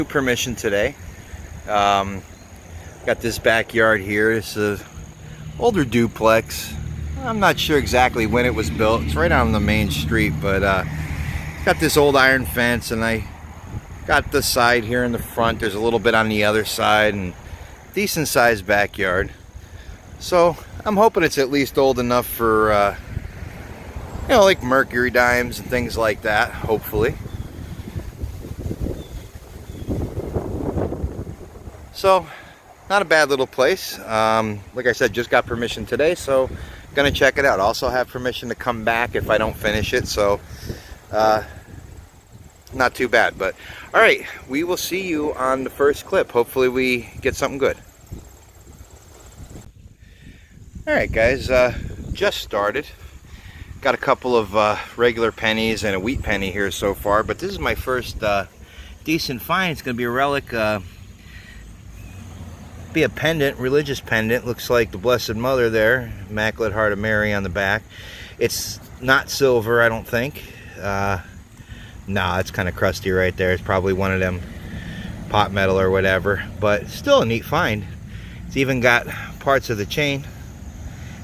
Permission today. Got this backyard here. It's a older duplex. I'm not sure exactly when it was built. It's right on the main street, but got this old iron fence, and I got the side here in the front. There's a little bit on the other side, and decent sized backyard. So I'm hoping it's at least old enough for like mercury dimes and things like that, hopefully. So, not a bad little place. Like I said, just got permission today, so gonna check it out. Also have permission to come back if I don't finish it, so not too bad. But all right, we will see you on the first clip. Hopefully we get something good. All right, guys, just started. Got a couple of regular pennies and a wheat penny here so far, but this is my first decent find. It's gonna be a relic. Be a pendant, religious pendant. Looks like the Blessed Mother there, Immaculate Heart of Mary on the back. It's not silver, I don't think. Nah, it's kind of crusty right there. It's probably one of them pot metal or whatever, but still a neat find. It's even got parts of the chain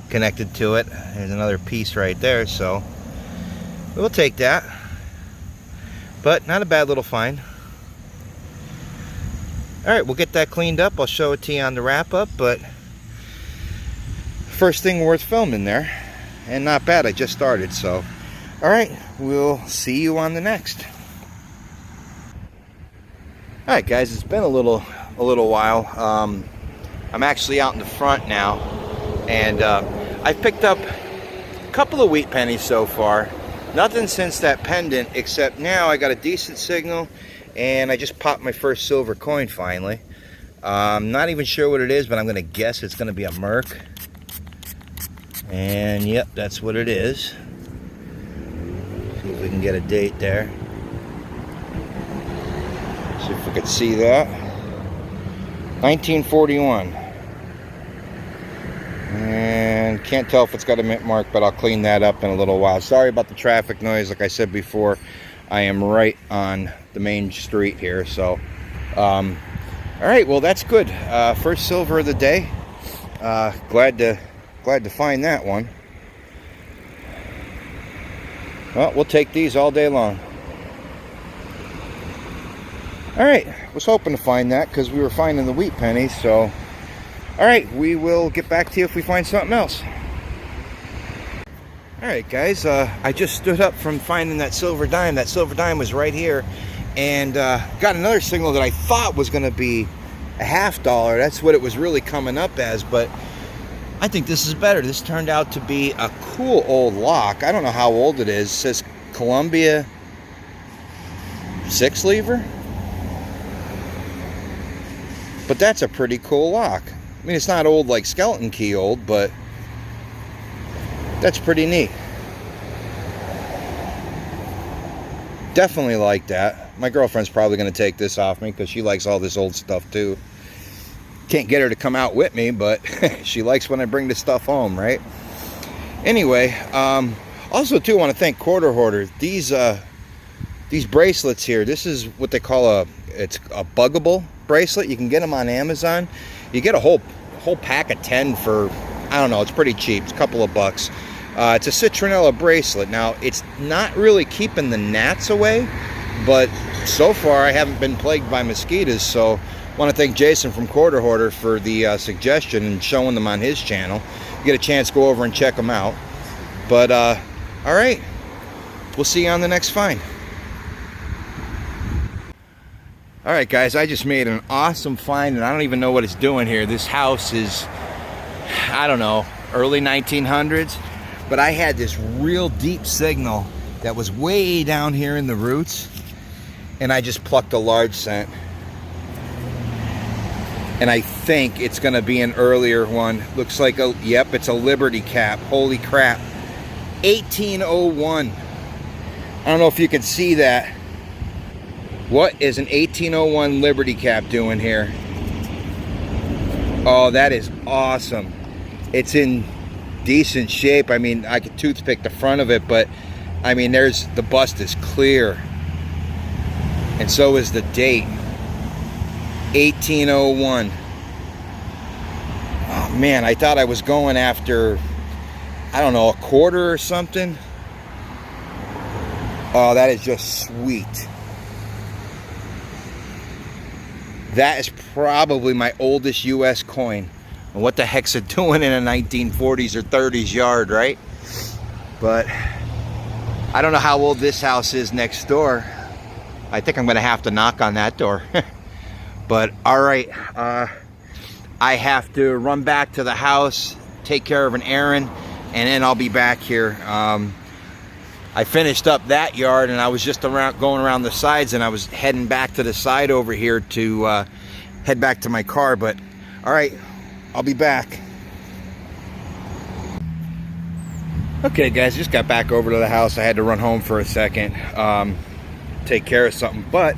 connected to it. There's another piece right there, so we'll take that. But not a bad little find. Alright, we'll get that cleaned up. I'll show it to you on the wrap up, but first thing worth filming there. And not bad, I just started, so. Alright, we'll see you on the next. Alright guys, it's been a little while. I'm actually out in the front now, and I've picked up a couple of wheat pennies so far. Nothing since that pendant, except now I got a decent signal. And I just popped my first silver coin finally. I'm not even sure what it is, but I'm going to guess it's going to be a merc. And yep, that's what it is. See if we can get a date there. See if we can see that. 1941. And can't tell if it's got a mint mark, but I'll clean that up in a little while. Sorry about the traffic noise. Like I said before, I am right on the main street here, so all right, well, that's good. First silver of the day. Glad to find that one. Well, we'll take these all day long. All right, was hoping to find that because we were finding the wheat pennies. So all right, we will get back to you if we find something else. Alright guys, I just stood up from finding that silver dime. That silver dime was right here, and got another signal that I thought was going to be a $50. That's what it was really coming up as, but I think this is better. This turned out to be a cool old lock. I don't know how old it is. It says Columbia 6 lever, but that's a pretty cool lock. I mean, it's not old like skeleton key old, but that's pretty neat. Definitely like that. My girlfriend's probably going to take this off me because she likes all this old stuff too. Can't get her to come out with me, but she likes when I bring this stuff home, right? Anyway, also too, I want to thank Quarter Hoarder. These bracelets here, this is what they call it's a buggable bracelet. You can get them on Amazon. You get a whole pack of 10 for, I don't know, it's pretty cheap. It's a couple of bucks. It's a citronella bracelet. Now, it's not really keeping the gnats away, but so far I haven't been plagued by mosquitoes. So I want to thank Jason from Quarter Hoarder for the suggestion and showing them on his channel. You get a chance, go over and check them out. But all right, we'll see you on the next find. All right, guys, I just made an awesome find, and I don't even know what it's doing here. This house is, I don't know, early 1900s, but I had this real deep signal that was way down here in the roots, and I just plucked a large cent. And I think it's gonna be an earlier one. Looks like yep, it's a Liberty cap. Holy crap. 1801. I don't know if you can see that. What is an 1801 Liberty cap doing here? Oh, that is awesome. It's in decent shape. I mean, I could toothpick the front of it, but I mean, the bust is clear. And so is the date. 1801. Oh man, I thought I was going after, I don't know, a quarter or something. Oh, that is just sweet. That is probably my oldest US coin. And what the heck's it doing in a 1940s or 30s yard, right? But I don't know how old this house is next door. I think I'm gonna have to knock on that door. But all right, I have to run back to the house, take care of an errand, and then I'll be back here. I finished up that yard, and I was just going around the sides, and I was heading back to the side over here to head back to my car. But all right, I'll be back. Okay guys, just got back over to the house. I had to run home for a second, take care of something, but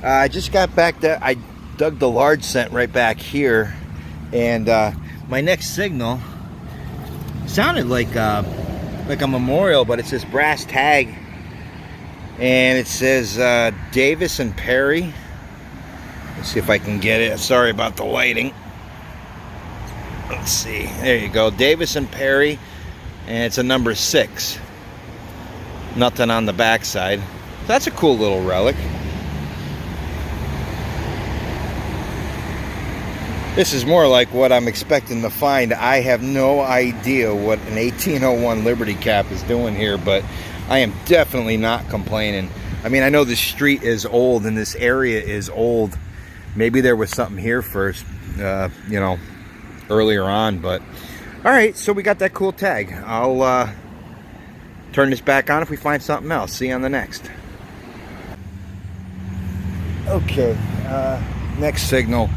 I just got back there. I dug the large cent right back here, and my next signal sounded like a memorial, but it's this brass tag, and it says Davis and Perry. Let's see if I can get it. Sorry about the lighting. Let's see. There you go, Davis and Perry, and it's a number 6. Nothing on the back side. That's a cool little relic. This is more like what I'm expecting to find. I have no idea what an 1801 Liberty Cap is doing here, but I am definitely not complaining. I mean, I know this street is old and this area is old. Maybe there was something here first, you know, earlier on, but all right, so we got that cool tag. I'll turn this back on if we find something else. See you on the next. Okay, next signal.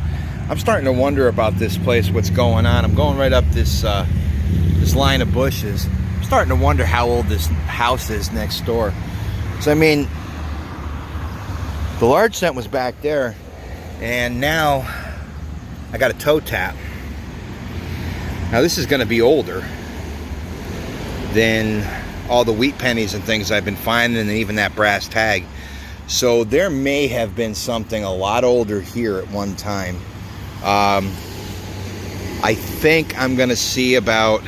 I'm starting to wonder about this place, what's going on. I'm going right up this this line of bushes. I'm starting to wonder how old this house is next door. So I mean, the large cent was back there, and now I got a toe tap. Now this is going to be older than all the wheat pennies and things I've been finding, and even that brass tag. So there may have been something a lot older here at one time. I think I'm gonna see about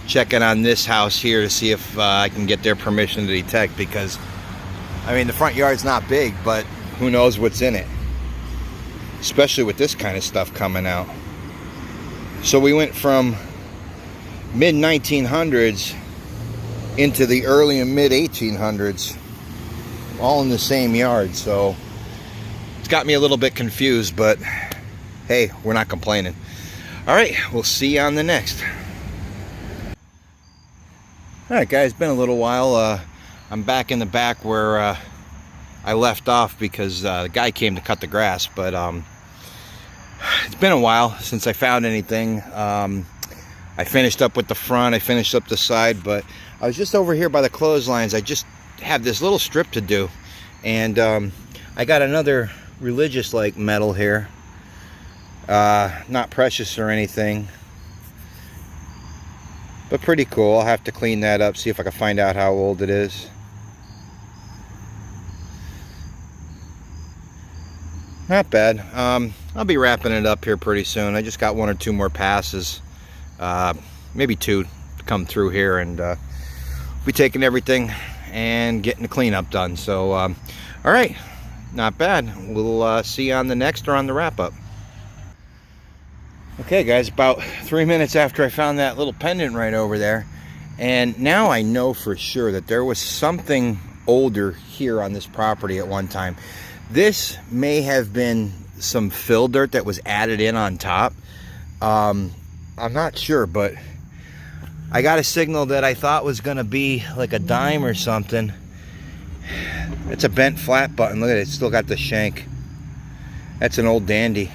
checking on this house here to see if I can get their permission to detect, because I mean, the front yard's not big, but who knows what's in it, especially with this kind of stuff coming out. So we went from mid 1900s into the early and mid 1800s, all in the same yard. So it's got me a little bit confused, but hey, we're not complaining. All right, we'll see you on the next. All right, guys, been a little while. I'm back in the back where I left off because the guy came to cut the grass, but it's been a while since I found anything. I finished up with the front, I finished up the side, but I was just over here by the clotheslines. I just have this little strip to do, and I got another religious like metal here. Not precious or anything, but pretty cool. I'll have to clean that up, see if I can find out how old it is. Not bad. I'll be wrapping it up here pretty soon. I just got 1 or 2 more passes, maybe 2 to come through here, and be taking everything and getting the cleanup done. So all right, not bad. We'll see you on the next or on the wrap-up. Okay guys, about 3 minutes after I found that little pendant right over there, and now I know for sure that there was something older here on this property at one time. This may have been some fill dirt that was added in on top. I'm not sure, but I got a signal that I thought was gonna be like a dime or something. It's a bent flat button. Look at it, it's still got the shank. That's an old dandy.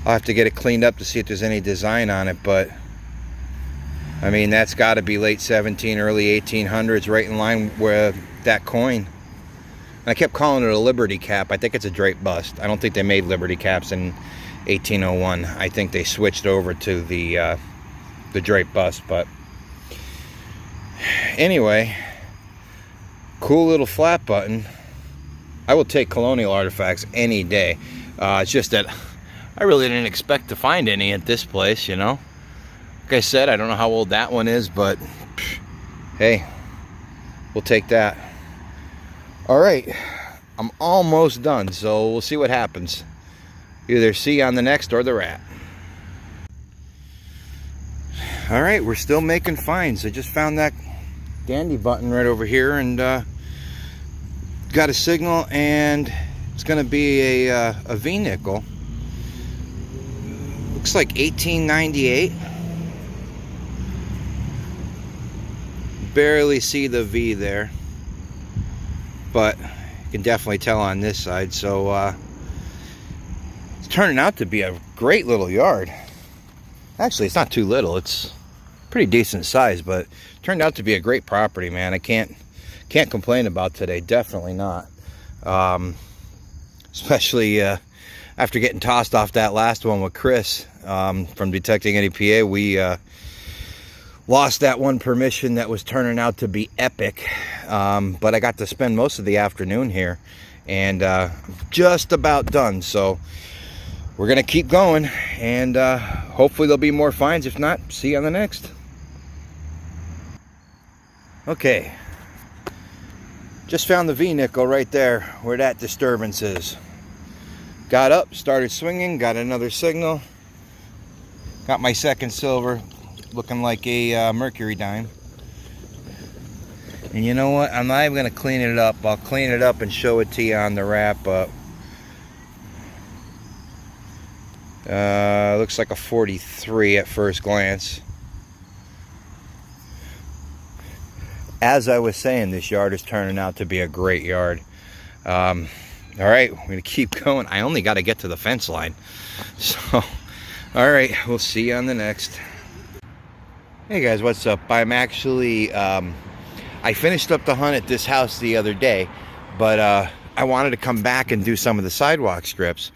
I'll have to get it cleaned up to see if there's any design on it, but I mean, that's got to be late 17, early 1800s, right in line with that coin. And I kept calling it a Liberty Cap. I think it's a drape bust. I don't think they made Liberty Caps in 1801. I think they switched over to the drape bust. But anyway, cool little flat button. I will take colonial artifacts any day. It's just that I really didn't expect to find any at this place, you know. Like I said, I don't know how old that one is, but hey, we'll take that. All right, I'm almost done, so we'll see what happens. Either see you on the next or the rat. All right, we're still making finds. I just found that dandy button right over here, and got a signal, and it's gonna be a V nickel. Looks like 1898. Barely see the V there, but you can definitely tell on this side. So it's turning out to be a great little yard. Actually, it's not too little. It's pretty decent size, but it turned out to be a great property, man. I can't complain about today. Definitely not. Especially after getting tossed off that last one with Chris from Detecting NEPA. We lost that one permission that was turning out to be epic. But I got to spend most of the afternoon here, and just about done. So we're gonna keep going, and hopefully there'll be more finds. If not, see you on the next. Okay, just found the V nickel right there where that disturbance is. Got up, started swinging, got another signal, got my second silver, looking like a mercury dime. And you know what, I'm not even gonna clean it up. I'll clean it up and show it to you on the wrap up. Looks like a 43 at first glance. As I was saying, this yard is turning out to be a great yard. All right, we're gonna keep going. I only got to get to the fence line. So, all right, we'll see you on the next. Hey guys, what's up? I'm actually, I finished up the hunt at this house the other day, but I wanted to come back and do some of the sidewalk strips.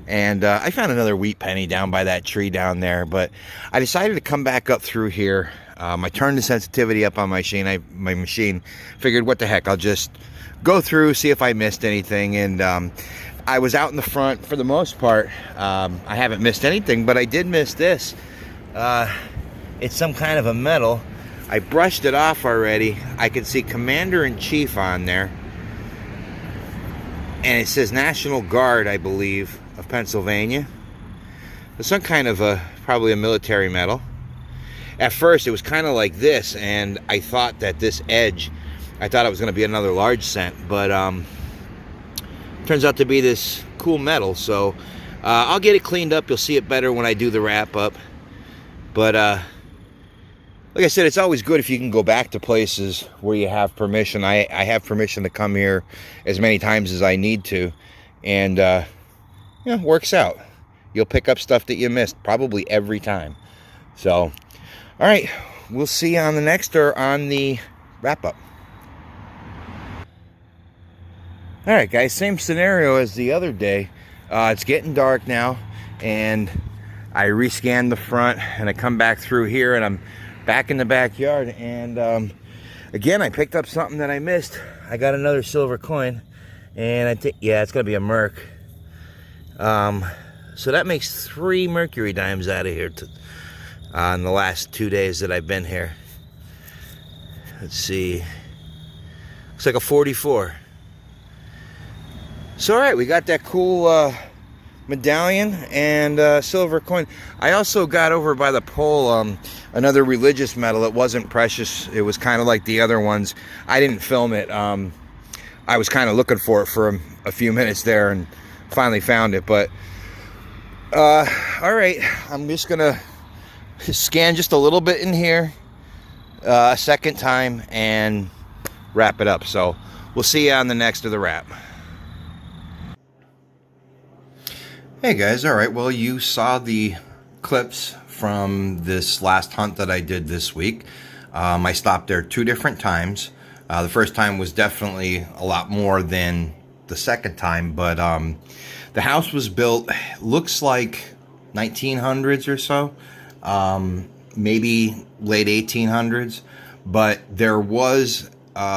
And I found another wheat penny down by that tree down there, but I decided to come back up through here. I turned the sensitivity up on my machine. Figured, what the heck, I'll just go through, see if I missed anything. And I was out in the front for the most part. I haven't missed anything, but I did miss this. It's some kind of a metal. I brushed it off already. I can see Commander-in-Chief on there. And it says National Guard, I believe, of Pennsylvania. It's some kind of probably a military medal. At first, it was kind of like this, and I thought that this edge, I thought it was going to be another large cent, but turns out to be this cool metal. So I'll get it cleaned up. You'll see it better when I do the wrap up. But like I said, it's always good if you can go back to places where you have permission. I have permission to come here as many times as I need to, and yeah, it works out. You'll pick up stuff that you missed probably every time. So, all right, we'll see you on the next or on the wrap up. All right, guys, same scenario as the other day. It's getting dark now, and I rescanned the front, and I come back through here, and I'm back in the backyard. And again, I picked up something that I missed. I got another silver coin, and I think, yeah, it's gonna be a merc. So that makes 3 mercury dimes out of here in the last 2 days that I've been here. Let's see, looks like a 44. So all right, we got that cool medallion and silver coin. I also got over by the pole another religious medal. It wasn't precious. It was kind of like the other ones. I didn't film it. I was kind of looking for it for a few minutes there and finally found it. But all right, I'm just gonna scan just a little bit in here a second time and wrap it up. So we'll see you on the next of the wrap. Hey guys, all right, well, you saw the clips from this last hunt that I did this week. I stopped there 2 different times. The first time was definitely a lot more than the second time, but the house was built, looks like 1900s or so, maybe late 1800s, but there was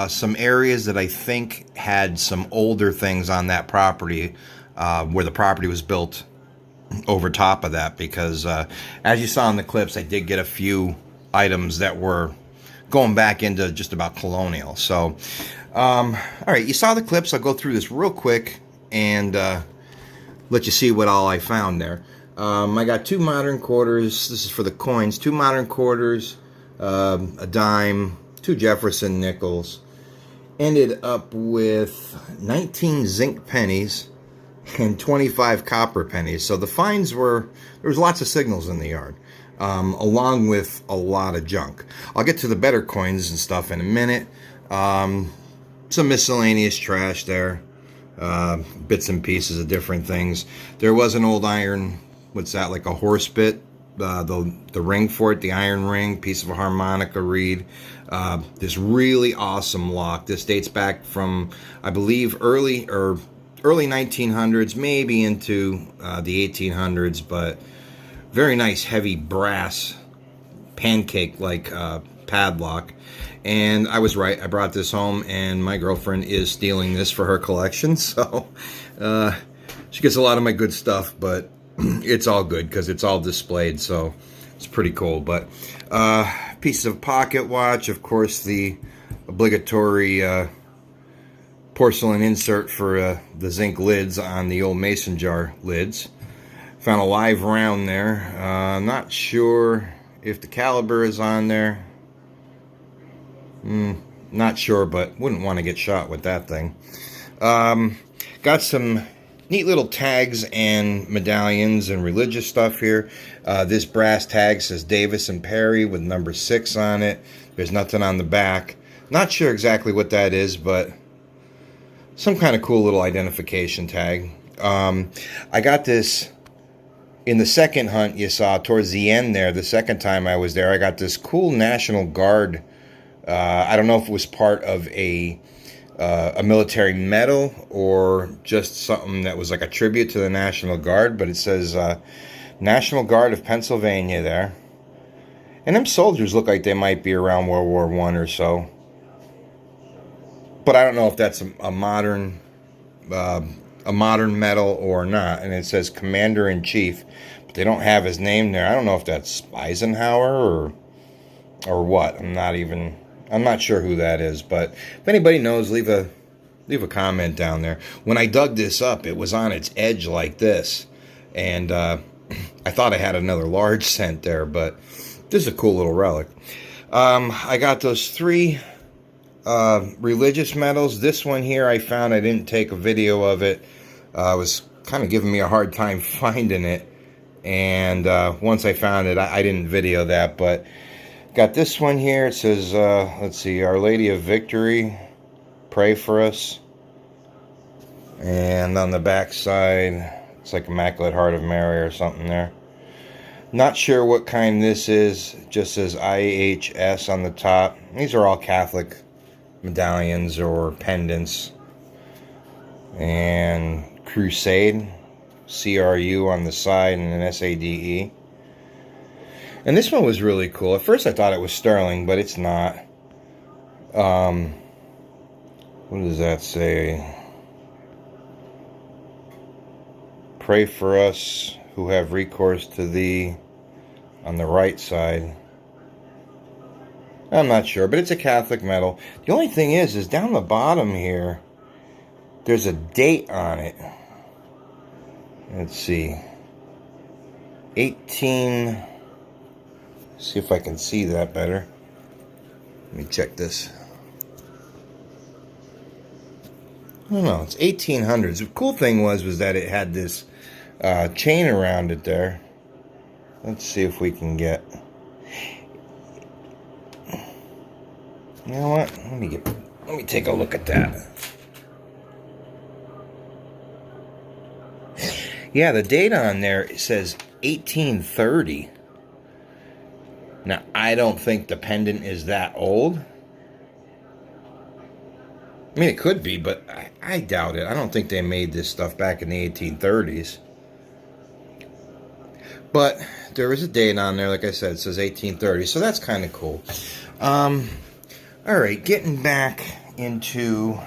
some areas that I think had some older things on that property, where the property was built over top of that, because as you saw in the clips, I did get a few items that were going back into just about colonial. So all right, you saw the clips. I'll go through this real quick and let you see what all I found there. I got 2 modern quarters. This is for the coins. 2 modern quarters, a dime, 2 Jefferson nickels. Ended up with 19 zinc pennies and 25 copper pennies. So the finds were, there was lots of signals in the yard, along with a lot of junk. I'll get to the better coins and stuff in a minute. Some miscellaneous trash there, bits and pieces of different things. There was an old iron, what's that, like a horse bit, the ring for it, the iron ring, piece of a harmonica reed. This really awesome lock. This dates back from, I believe, early 1900s, maybe into the 1800s, but very nice heavy brass pancake like padlock. And I was right, I brought this home, and my girlfriend is stealing this for her collection. So she gets a lot of my good stuff, but it's all good because it's all displayed, so it's pretty cool. But piece of pocket watch, of course, the obligatory porcelain insert for the zinc lids on the old mason jar lids. Found a live round there. Not sure if the caliber is on there. Not sure, but wouldn't want to get shot with that thing. Got some neat little tags and medallions and religious stuff here. This brass tag says Davis and Perry with number 6 on it. There's nothing on the back. Not sure exactly what that is, but some kind of cool little identification tag. I got this in the second hunt you saw towards the end there. The second time I was there, I got this cool National Guard. I don't know if it was part of a military medal or just something that was like a tribute to the National Guard, but it says National Guard of Pennsylvania there. And them soldiers look like they might be around World War I or so. But I don't know if that's a modern medal or not. And it says Commander-in-Chief, but they don't have his name there. I don't know if that's Eisenhower or what. I'm not sure who that is. But if anybody knows, leave a comment down there. When I dug this up, it was on its edge like this, and I thought I had another large cent there, but this is a cool little relic. I got those 3 religious medals. This one here I found. I didn't take a video of it. It was kind of giving me a hard time finding it, and once I found it, I didn't video that. But got this one here. It says let's see, Our Lady of Victory, pray for us. And on the back side, it's like Immaculate Heart of Mary or something there. Not sure what kind this is. It just says IHS on the top. These are all Catholic medallions or pendants. And Crusade, CRU on the side, and an SADE. And this one was really cool. At first I thought it was sterling, but it's not. What does that say? Pray for us who have recourse to thee, on the right side. I'm not sure, but it's a Catholic medal. The only thing is down the bottom here, there's a date on it. Let's see. 18... See if I can see that better. Let me check this. I don't know. It's 1800s. The cool thing was that it had this chain around it there. Let's see if we can get. You know what? Let me take a look at that. Yeah, the date on there says 1830. Now, I don't think the pendant is that old. I mean, it could be, but I doubt it. I don't think they made this stuff back in the 1830s. But there is a date on there, like I said, it says 1830, so that's kind of cool. All right, getting back into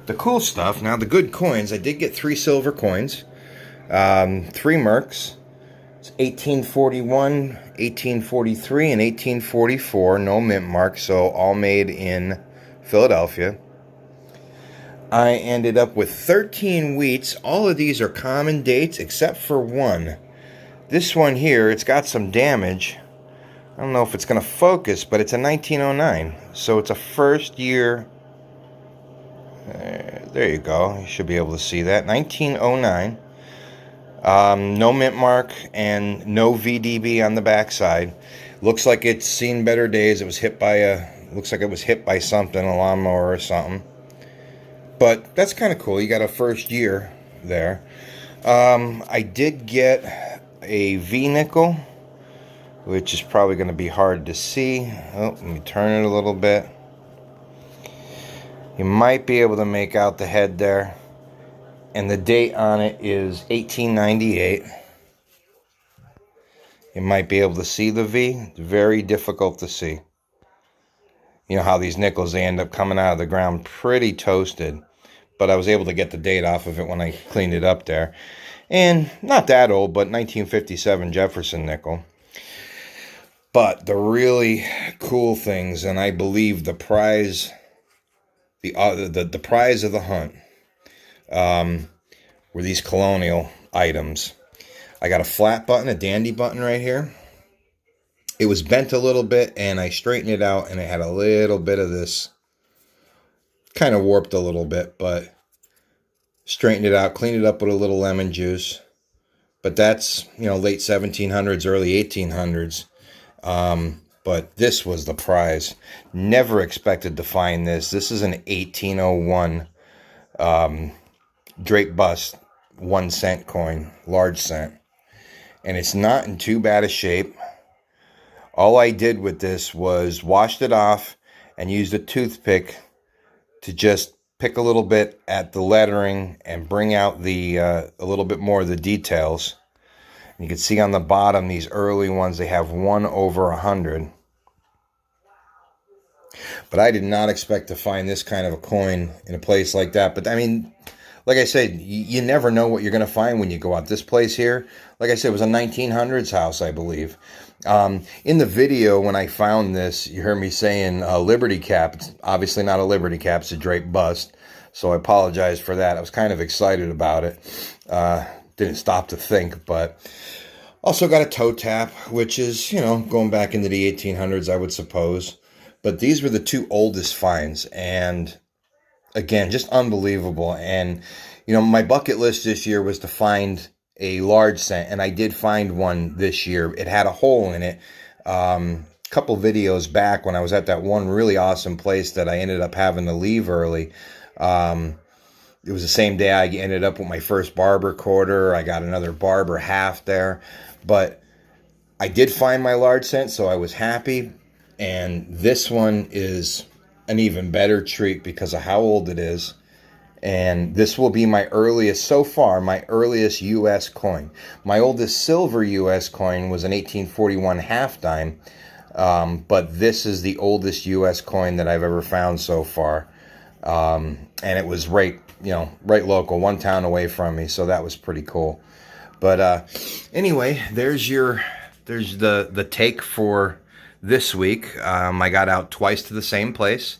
the cool stuff. Now, the good coins. I did get 3 silver coins. 3 Mercs. It's 1841, 1843, and 1844. No mint mark, so all made in Philadelphia. I ended up with 13 wheats. All of these are common dates except for one. This one here, it's got some damage. I don't know if it's going to focus, but it's a 1909. So it's a first year. There you go. You should be able to see that. 1909. No mint mark and no VDB on the backside. Looks like it's seen better days. It was hit by looks like it was hit by something, a lawnmower or something. But that's kind of cool. You got a first year there. I did get a V nickel, which is probably going to be hard to see. Oh, let me turn it a little bit. You might be able to make out the head there. And the date on it is 1898. You might be able to see the V. It's very difficult to see. You know how these nickels, they end up coming out of the ground pretty toasted. But I was able to get the date off of it when I cleaned it up there. And not that old, but 1957 Jefferson nickel. But the really cool things, and I believe the prize, the prize of the hunt, were these colonial items. I got a flat button, a dandy button right here. It was bent a little bit, and I straightened it out, and it had a little bit of this, kind of warped a little bit, but straightened it out, cleaned it up with a little lemon juice. But that's, you know, late 1700s, early 1800s. But this was the prize. Never expected to find this. This is an 1801 Drape bust 1 cent coin, large cent. And it's not in too bad a shape. All I did with this was washed it off and used a toothpick to just pick a little bit at the lettering and bring out the a little bit more of the details. You can see on the bottom, these early ones, they have 1 over 100. But I did not expect to find this kind of a coin in a place like that. But I mean, like I said, you never know what you're going to find when you go out. This place here, like I said, was a 1900s house, I believe. In the video, when I found this, you heard me saying Liberty cap. It's obviously not a Liberty cap. It's a Drape bust. So I apologize for that. I was kind of excited about it. Didn't stop to think, but also got a toe tap, which is, you know, going back into the 1800s, I would suppose. But these were the 2 oldest finds, and again, just unbelievable. And, you know, my bucket list this year was to find a large cent, and I did find one this year. It had a hole in it. A couple videos back when I was at that one really awesome place that I ended up having to leave early. It was the same day I ended up with my first barber quarter. I got another barber half there. But I did find my large cent, so I was happy. And this one is an even better treat because of how old it is. And this will be my earliest, so far, my earliest U.S. coin. My oldest silver U.S. coin was an 1841 half dime. But this is the oldest U.S. coin that I've ever found so far. And it was right local, 1 town away from me. So that was pretty cool. But anyway, there's the take for this week. I got out twice to the same place.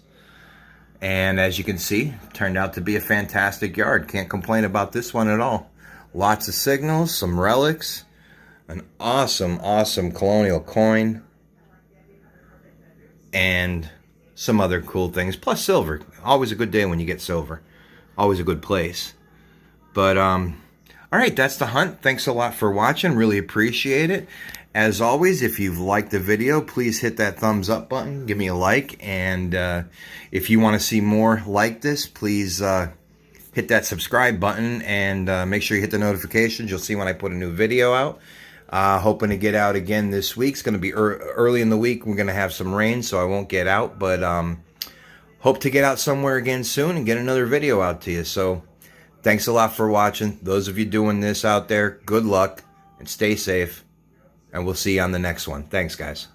And as you can see, turned out to be a fantastic yard. Can't complain about this one at all. Lots of signals, some relics, an awesome, awesome colonial coin, and some other cool things. Plus silver. Always a good day when you get silver. Always a good place. But, all right, that's the hunt. Thanks a lot for watching. Really appreciate it. As always, if you've liked the video, please hit that thumbs up button. Give me a like. And if you want to see more like this, please hit that subscribe button and make sure you hit the notifications. You'll see when I put a new video out. Hoping to get out again this week. It's going to be early in the week. We're going to have some rain, so I won't get out. But hope to get out somewhere again soon and get another video out to you. So thanks a lot for watching. Those of you doing this out there, good luck and stay safe. And we'll see you on the next one. Thanks, guys.